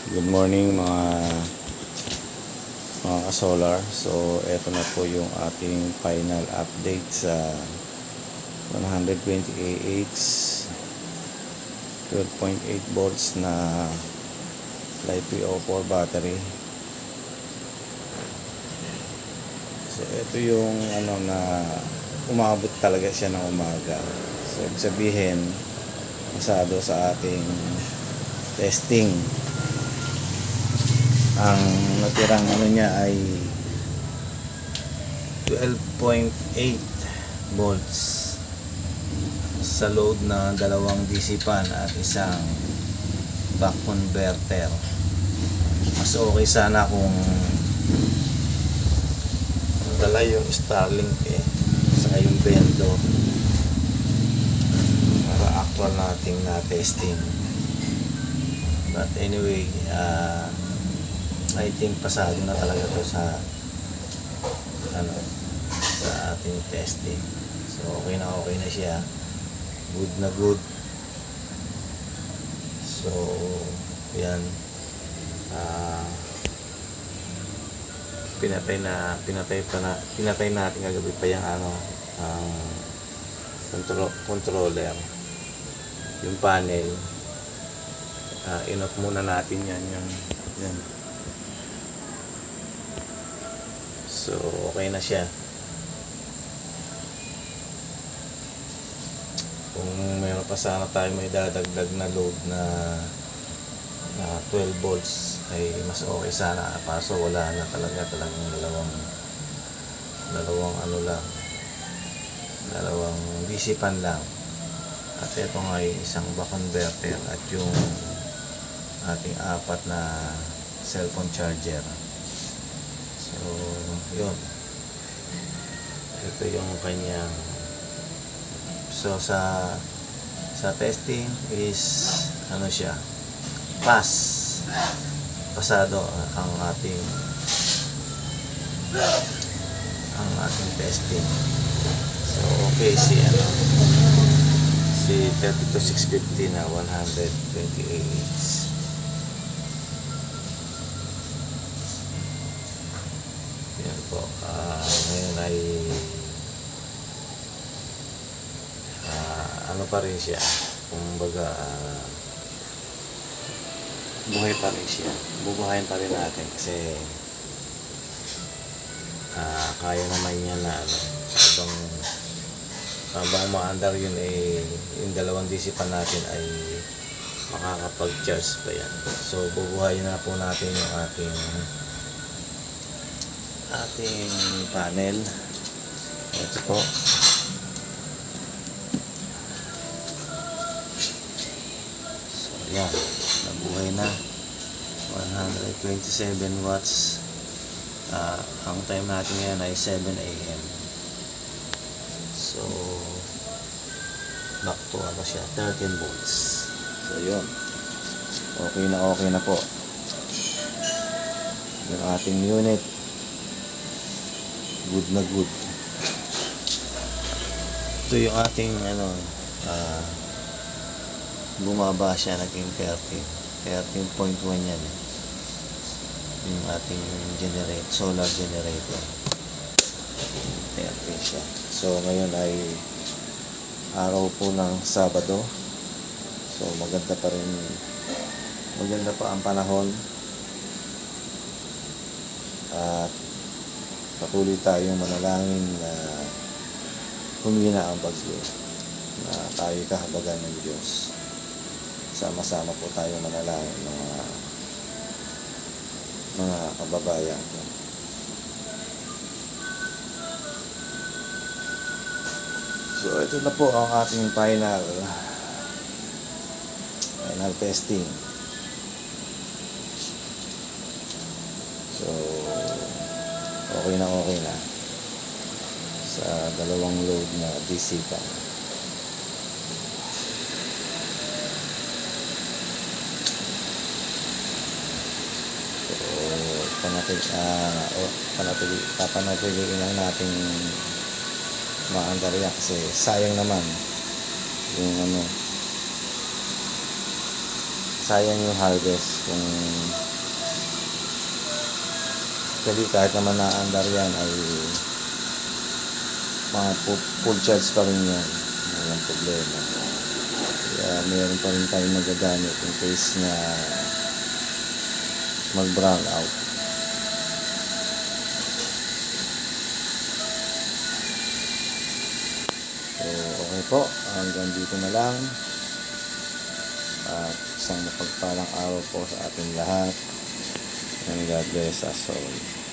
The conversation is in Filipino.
Good morning mga ka-solar. So eto na po yung ating final update sa 120 AH 12.8 volts na LiPo4 battery. So ito yung na umabot talaga siya ng umaga. So ibig sabihin pasado sa ating testing. Ang natirang niya ay 12.8 volts sa load na dalawang DC fan at isang back converter. Mas okay sana kung dala yung Starlink saka yung Bendo para actual nating na testing. But anyway, I think pasado na talaga to sa sa ating testing. So okay na siya. Good na good. So yan, pinatay natin kagabi pa yung ang controller, yung panel. In-off muna natin yan. So okay na siya. Kung mayroon pa sana tayo may dadagdag na load na 12 volts ay mas okay sana, kaso wala na talagang dalawang DC fan lang. At ito nga yung isang back converter at yung ating apat na cellphone charger. So yun, ito yung kanyang, so sa testing is siya, pasado ang ating testing. So okay si 32650 na 128. Yan po. Ngayon ay pa rin siya, kumbaga buhay pa rin siya. Bubuhayin pa rin natin kasi kaya naman niya na habang maandar yun yung dalawang DC pa natin ay makakapag-charge pa yan. So bubuhayin na po natin yung ating panel. Ito po. So yan, nabuhay na. 127 watts. Ang time natin ngayon ay 7 AM. So back to siya, 13 volts. So yun, okay na po yung ating unit. Good na good. Ito yung ating bumaba siya, naging 13.1 yan yung ating solar generator. 13 siya. So ngayon ay araw po ng Sabado. So maganda pa ang panahon at patuloy tayong manalangin na humina ang bagyo, na tayo kahabagan ng Diyos. Sama-sama po tayo manalangin, mga kababayan ko. So ito na po ang ating final testing. So okay na sa dalawang load na DC fan. Papanatiliin lang natin maandar yan kasi sayang naman yung sayang yung harvest kung actually kahit naman naandar yan ay mga full charge pa rin yan, walang problema. Kaya meron pa rin tayong magagamit in case na mag brown out. So okay po, hanggang dito na lang. At isang mapagpalang araw po sa ating lahat. And God bless us all.